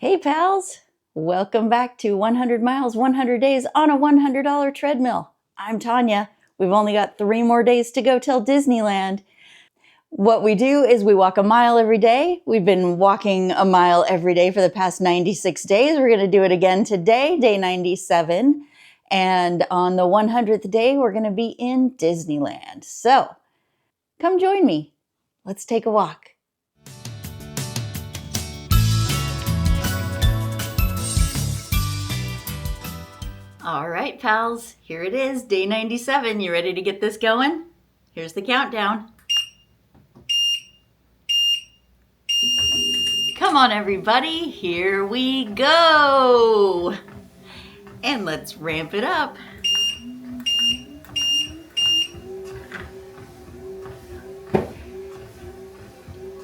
Hey pals, welcome back to 100 miles, 100 days on a $100 treadmill. I'm Tanya. We've only got 3 more days to go till Disneyland. What we do is we walk a mile every day. We've been walking a mile every day for the past 96 days. We're going to do it again today, day 97. And on the 100th day, we're going to be in Disneyland. So come join me. Let's take a walk. All right, pals, here it is, day 97. You ready to get this going? Here's the countdown. Come on, everybody, here we go. And let's ramp it up.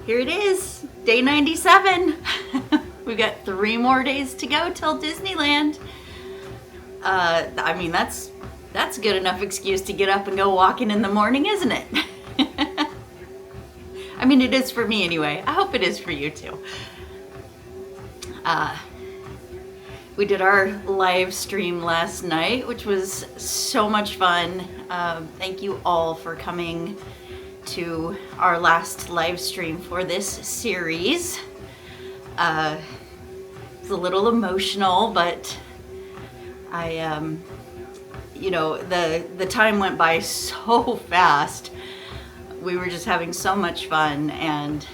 Here it is, day 97. We've got 3 more days to go till Disneyland. I mean, that's a good enough excuse to get up and go walking in the morning, isn't it? I mean, it is for me anyway. I hope it is for you too. We did our live stream last night, which was so much fun. Thank you all for coming to our last live stream for this series. It's a little emotional, but the time went by so fast. We were just having so much fun, and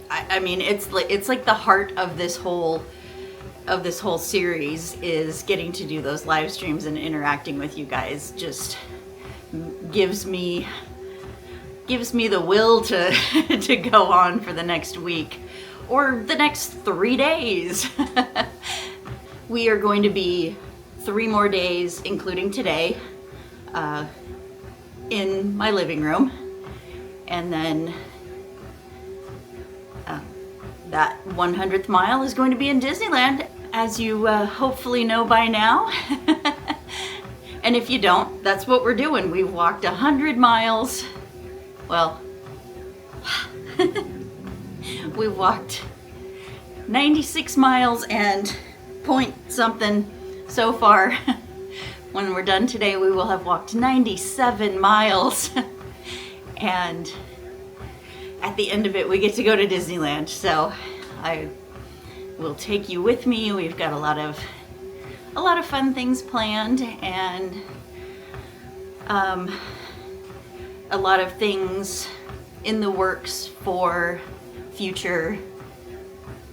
I mean, it's like the heart of this whole series is getting to do those live streams and interacting with you guys. Just gives me the will to to go on for the next week or the next 3 days. We are going to be 3 more days, including today, in my living room, and then that 100th mile is going to be in Disneyland, as you hopefully know by now. And if you don't, that's what we're doing. We've walked 100 miles. Well, we've walked 96 miles and point something so far. When we're done today, we will have walked 97 miles. And at the end of it, we get to go to Disneyland. So I will take you with me. We've got a lot of fun things planned, and a lot of things in the works for future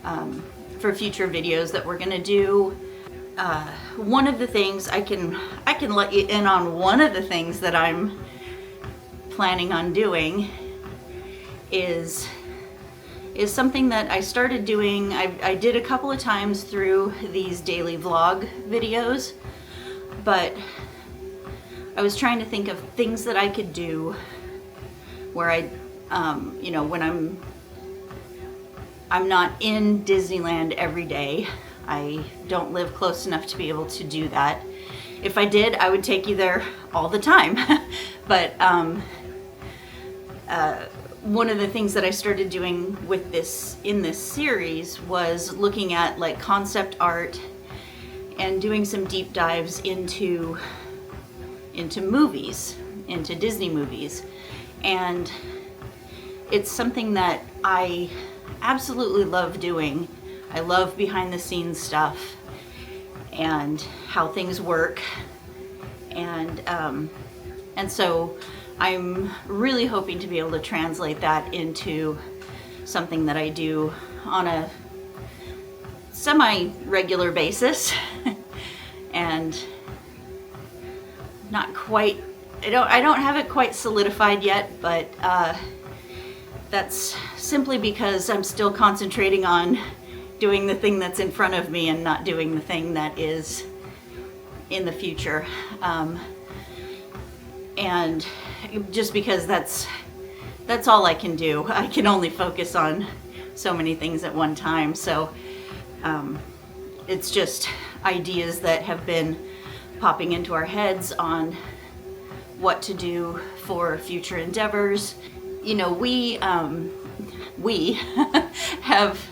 videos that we're gonna do. One of the things I can let you in on, one of the things that I'm planning on doing is something that I started doing. I did a couple of times through these daily vlog videos, but I was trying to think of things that I could do where when I'm not in Disneyland every day. I don't live close enough to be able to do that. If I did, I would take you there all the time. But one of the things that I started doing with in this series was looking at like concept art and doing some deep dives into movies, into Disney movies. And it's something that I absolutely love doing. I love behind the scenes stuff and how things work, and so I'm really hoping to be able to translate that into something that I do on a semi-regular basis. And not quite, I don't have it quite solidified yet, but that's simply because I'm still concentrating on doing the thing that's in front of me and not doing the thing that is in the future. And just because that's all I can do. I can only focus on so many things at one time. So it's just ideas that have been popping into our heads on what to do for future endeavors. You know, we have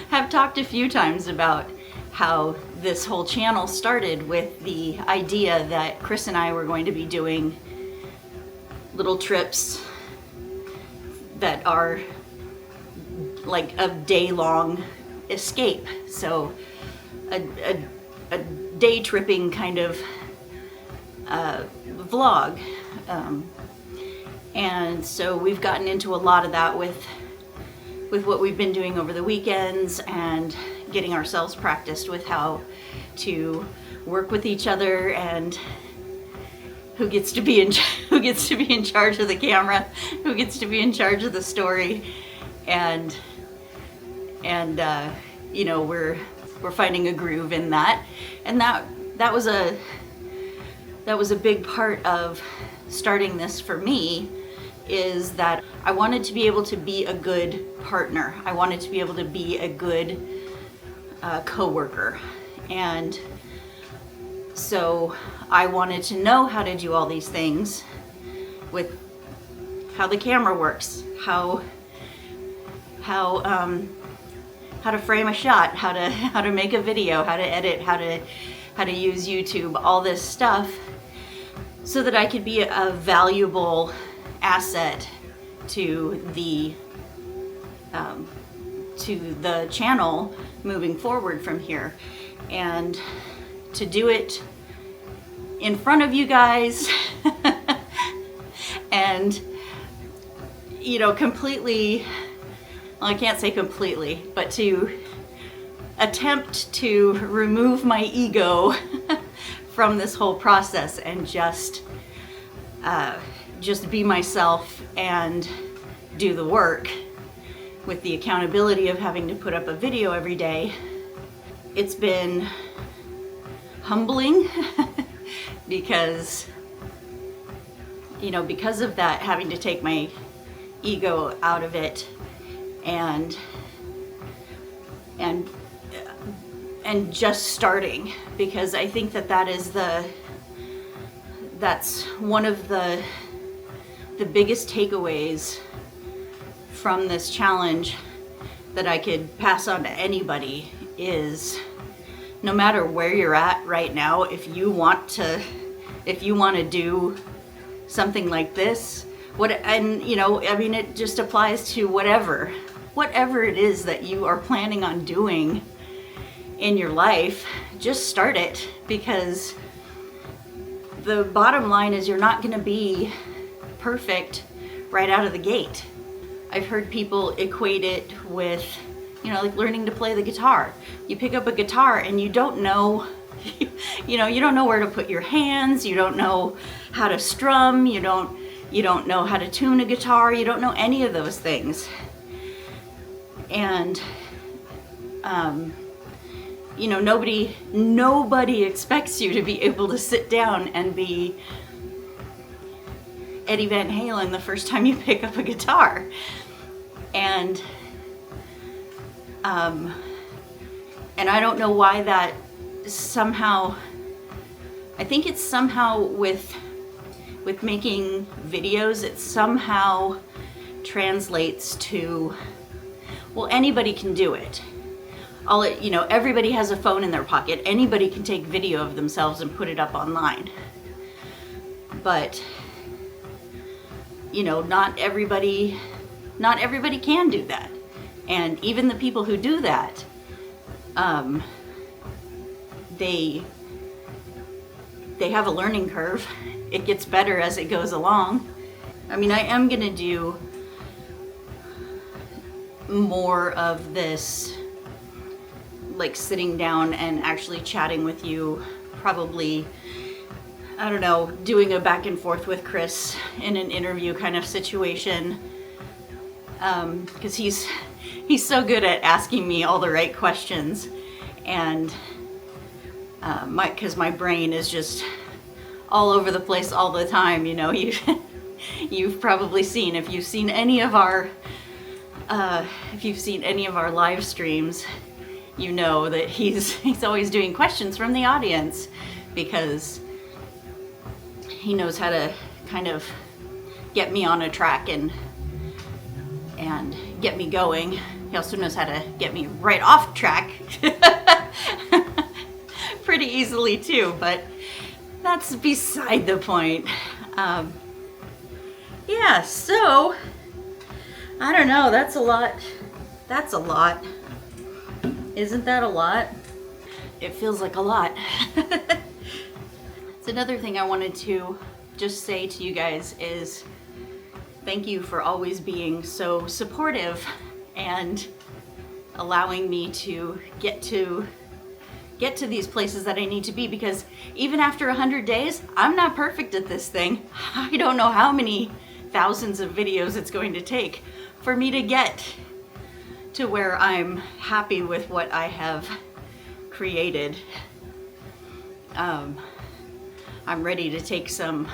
have talked a few times about how this whole channel started with the idea that Chris and I were going to be doing little trips that are like a day-long escape. So a day tripping kind of vlog. And so we've gotten into a lot of that with what we've been doing over the weekends and getting ourselves practiced with how to work with each other and who gets to be in charge of the camera, who gets to be in charge of the story, and you know, we're finding a groove in that, and that was a big part of starting this for me, is that I wanted to be able to be a good partner. I wanted to be able to be a good co-worker. And so I wanted to know how to do all these things with how the camera works, how to frame a shot, how to make a video, how to edit, how to use YouTube, all this stuff, so that I could be a valuable asset to the channel moving forward from here, and to do it in front of you guys and, you know, completely, well, I can't say completely, but to attempt to remove my ego from this whole process and just be myself and do the work with the accountability of having to put up a video every day. It's been humbling because, you know, because of that, having to take my ego out of it and just starting, because I think that's one of the biggest takeaways from this challenge that I could pass on to anybody is, no matter where you're at right now, if you want to do something like this, and you know, I mean, it just applies to whatever it is that you are planning on doing in your life, just start it, because the bottom line is you're not going to be perfect right out of the gate. I've heard people equate it with, you know, like learning to play the guitar. You pick up a guitar and you don't know, you don't know where to put your hands, you don't know how to strum, you don't know how to tune a guitar, you don't know any of those things. And you know, nobody expects you to be able to sit down and be Eddie Van Halen the first time you pick up a guitar. And I don't know why that somehow, I think it's somehow with making videos, it somehow translates to, well, anybody can do it. Everybody has a phone in their pocket. Anybody can take video of themselves and put it up online. But, you know, not everybody can do that. And even the people who do that, they have a learning curve. It gets better as it goes along. I mean, I am gonna do more of this, like sitting down and actually chatting with you, probably, I don't know, doing a back and forth with Chris in an interview kind of situation, because he's so good at asking me all the right questions, and because my brain is just all over the place all the time. You know, you've probably seen, if you've seen any of our live streams, you know that he's always doing questions from the audience, because he knows how to kind of get me on a track and get me going. He also knows how to get me right off track pretty easily too, but that's beside the point. Yeah, so I don't know, that's a lot. That's a lot. Isn't that a lot? It feels like a lot. It's another thing I wanted to just say to you guys is thank you for always being so supportive and allowing me to get to these places that I need to be, because even after 100 days, I'm not perfect at this thing. I don't know how many thousands of videos it's going to take for me to get to where I'm happy with what I have created. I'm ready to take some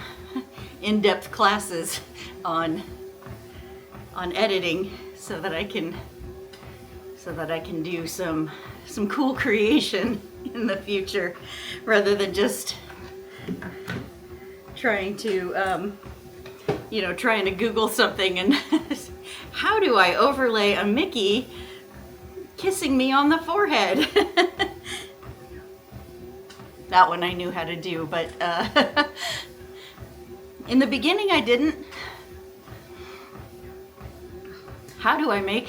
in-depth classes on editing so that I can do some cool creation in the future, rather than just trying to Google something and how do I overlay a Mickey kissing me on the forehead? That one I knew how to do, but in the beginning I didn't. How do I make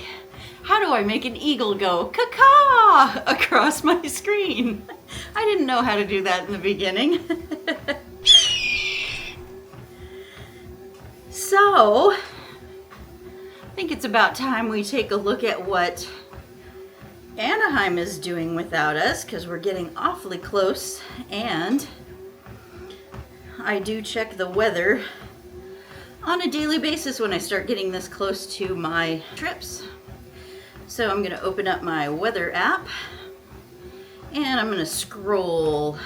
an eagle go caw across my screen? I didn't know how to do that in the beginning. So, I think it's about time we take a look at what Anaheim is doing without us, because we're getting awfully close, and I do check the weather on a daily basis when I start getting this close to my trips. So I'm going to open up my weather app and I'm going to scroll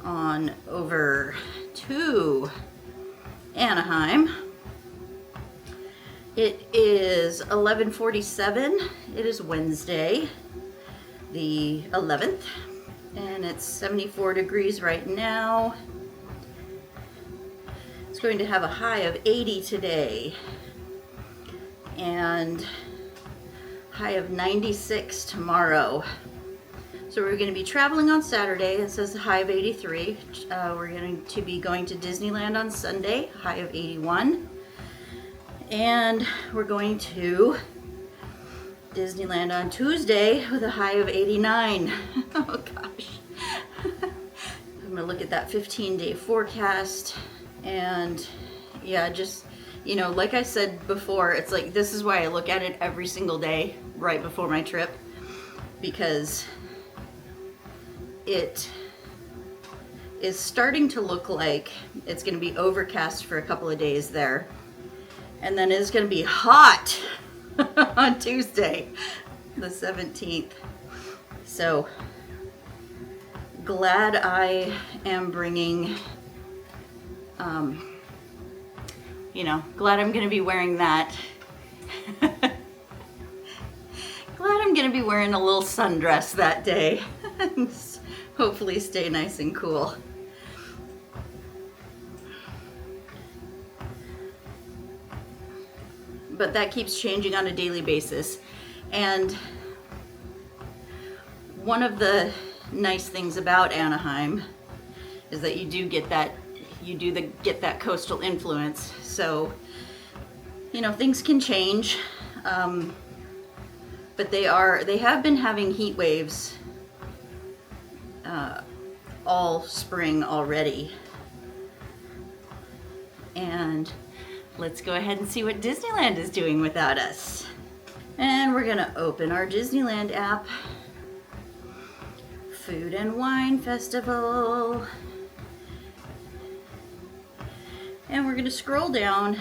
on over to Anaheim. It is 11:47. It is Wednesday, the 11th, and it's 74 degrees right now. It's going to have a high of 80 today and high of 96 tomorrow. So we're going to be traveling on Saturday. It says a high of 83. We're going to be going to Disneyland on Sunday, high of 81. And we're going to Disneyland on Tuesday with a high of 89. Oh gosh. I'm gonna look at that 15-day forecast, and yeah, just, you know, like I said before, it's like, this is why I look at it every single day right before my trip, because it is starting to look like it's gonna be overcast for a couple of days there. And then it's going to be hot on Tuesday, the 17th. So glad I am bringing, glad I'm going to be wearing that. Glad I'm going to be wearing a little sundress that day. Hopefully stay nice and cool. But that keeps changing on a daily basis. And one of the nice things about Anaheim is that you do get that coastal influence. So, you know, things can change, but they have been having heat waves all spring already. And let's go ahead and see what Disneyland is doing without us. And we're gonna open our Disneyland app. Food and Wine Festival. And we're gonna scroll down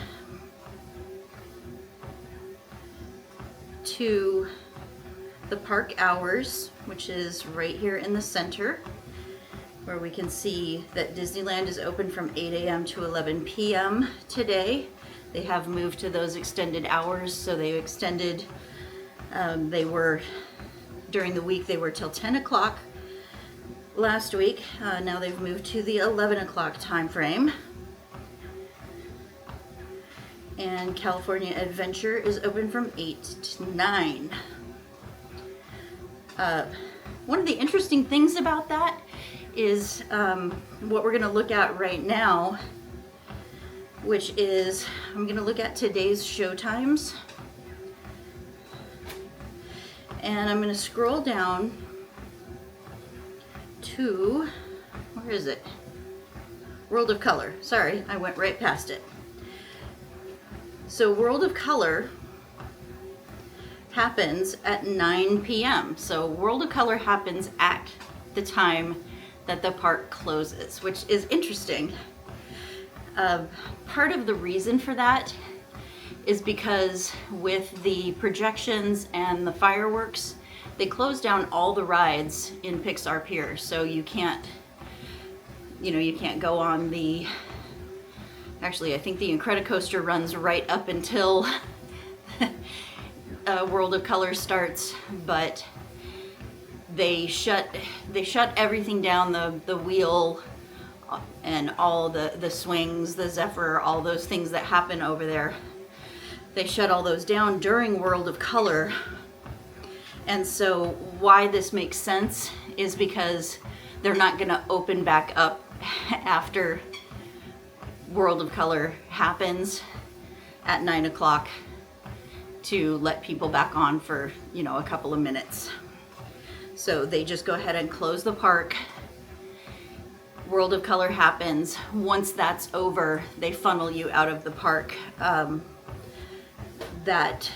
to the park hours, which is right here in the center, where we can see that Disneyland is open from 8 a.m. to 11 p.m. today. They have moved to those extended hours, so they extended, during the week they were till 10 o'clock last week. Now they've moved to the 11 o'clock time frame. And California Adventure is open from 8 to 9. One of the interesting things about that is what we're going to look at right now, which is I'm going to look at today's show times. And I'm going to scroll down to, where is it? World of Color. Sorry, I went right past it. So World of Color happens at 9 p.m. So World of Color happens at the time that the park closes, which is interesting. Part of the reason for that is because with the projections and the fireworks, they close down all the rides in Pixar Pier. So you can't go on the, actually I think the Incredicoaster runs right up until World of Color starts, but they shut everything down, the wheel and all the swings, the Zephyr, all those things that happen over there. They shut all those down during World of Color. And so why this makes sense is because they're not going to open back up after World of Color happens at 9 o'clock to let people back on for, a couple of minutes. So they just go ahead and close the park. World of Color happens. Once that's over, they funnel you out of the park. That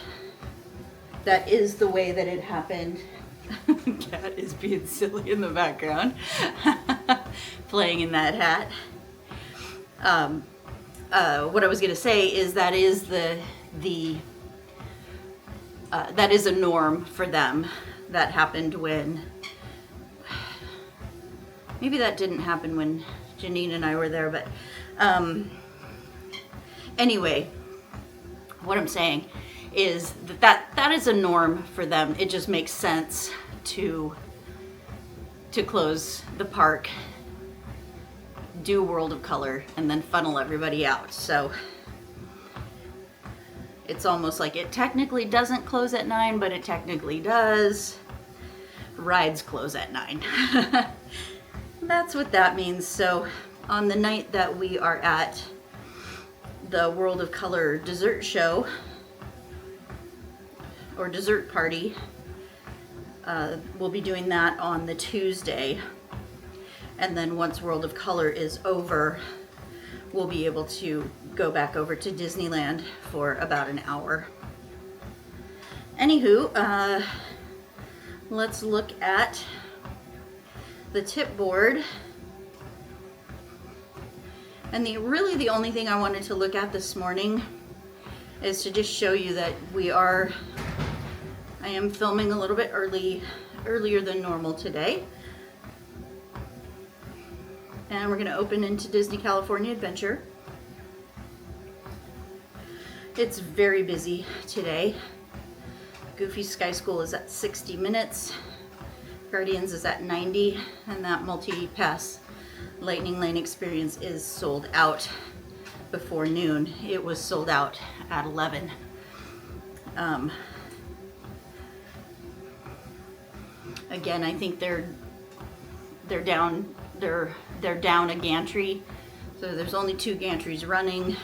is the way that it happened. Cat is being silly in the background, playing in that hat. What I was going to say is that is that is a norm for them. That happened when, maybe that didn't happen when Janine and I were there, but anyway, what I'm saying is that is a norm for them. It just makes sense to close the park, do World of Color, and then funnel everybody out. So it's almost like it technically doesn't close at 9, but it technically does. Rides close at 9. That's what that means. So on the night that we are at the World of Color dessert show, or dessert party, we'll be doing that on the Tuesday. And then once World of Color is over, we'll be able to go back over to Disneyland for about an hour. Anywho, let's look at the tip board. And really the only thing I wanted to look at this morning is to just show you that I am filming a little bit earlier than normal today. And we're going to open into Disney California Adventure. It's very busy today. Goofy Sky School is at 60 minutes. Guardians is at 90, and that multi-pass Lightning Lane experience is sold out before noon. It was sold out at 11. Again, I think they're down a gantry, so there's only 2 gantries running.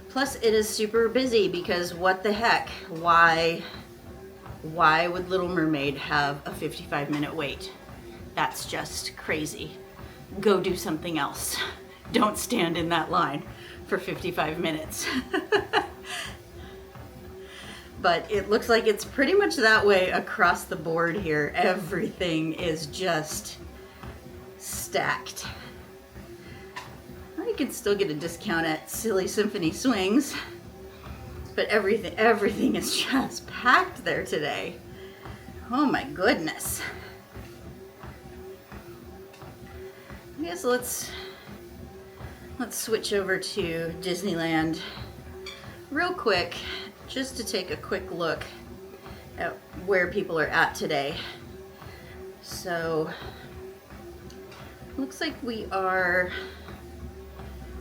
Plus, it is super busy because what the heck? Why would Little Mermaid have a 55-minute wait? That's just crazy. Go do something else. Don't stand in that line for 55 minutes. But it looks like it's pretty much that way across the board here. Everything is just stacked. You can still get a discount at Silly Symphony Swings, but everything is just packed there today. Oh my goodness. I guess let's switch over to Disneyland real quick, just to take a quick look at where people are at today. So looks like we are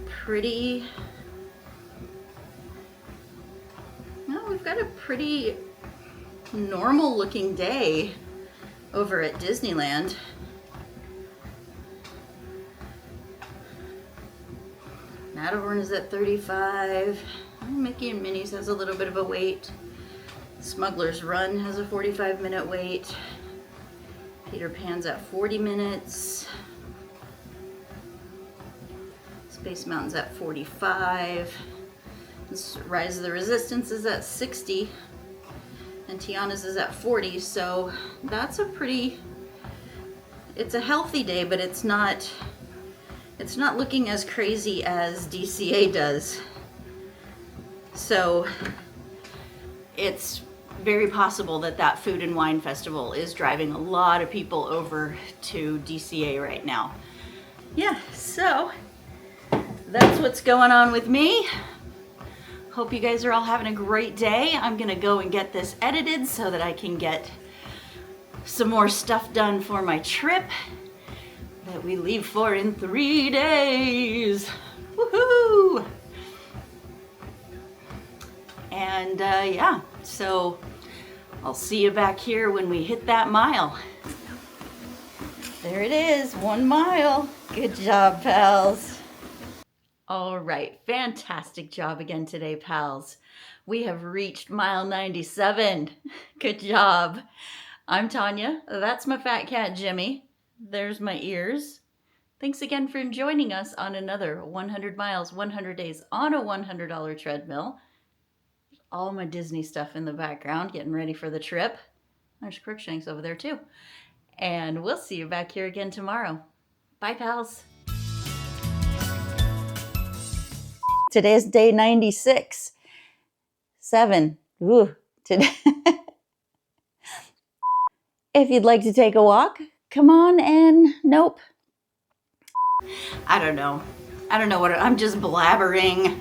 pretty got a pretty normal looking day over at Disneyland. Matterhorn is at 35. Mickey and Minnie's has a little bit of a wait. Smuggler's Run has a 45-minute wait. Peter Pan's at 40 minutes. Space Mountain's at 45. Rise of the Resistance is at 60. And Tiana's is at 40. So that's it's a healthy day, but it's not looking as crazy as DCA does. So it's very possible that Food and Wine Festival is driving a lot of people over to DCA right now. Yeah, so that's what's going on with me. Hope you guys are all having a great day. I'm gonna go and get this edited so that I can get some more stuff done for my trip that we leave for in 3 days. Woohoo! And yeah, so I'll see you back here when we hit that mile. There it is, 1 mile. Good job, pals. All right, fantastic job again today, pals. We have reached mile 97. Good job. I'm Tanya. That's my fat cat, Jimmy. There's my ears. Thanks again for joining us on another 100 miles, 100 days on a $100 treadmill. All my Disney stuff in the background, getting ready for the trip. There's Crookshanks over there too. And we'll see you back here again tomorrow. Bye, pals. Today's day 96. 7. Ooh, today. If you'd like to take a walk, come on and nope. I don't know what I'm just blabbering.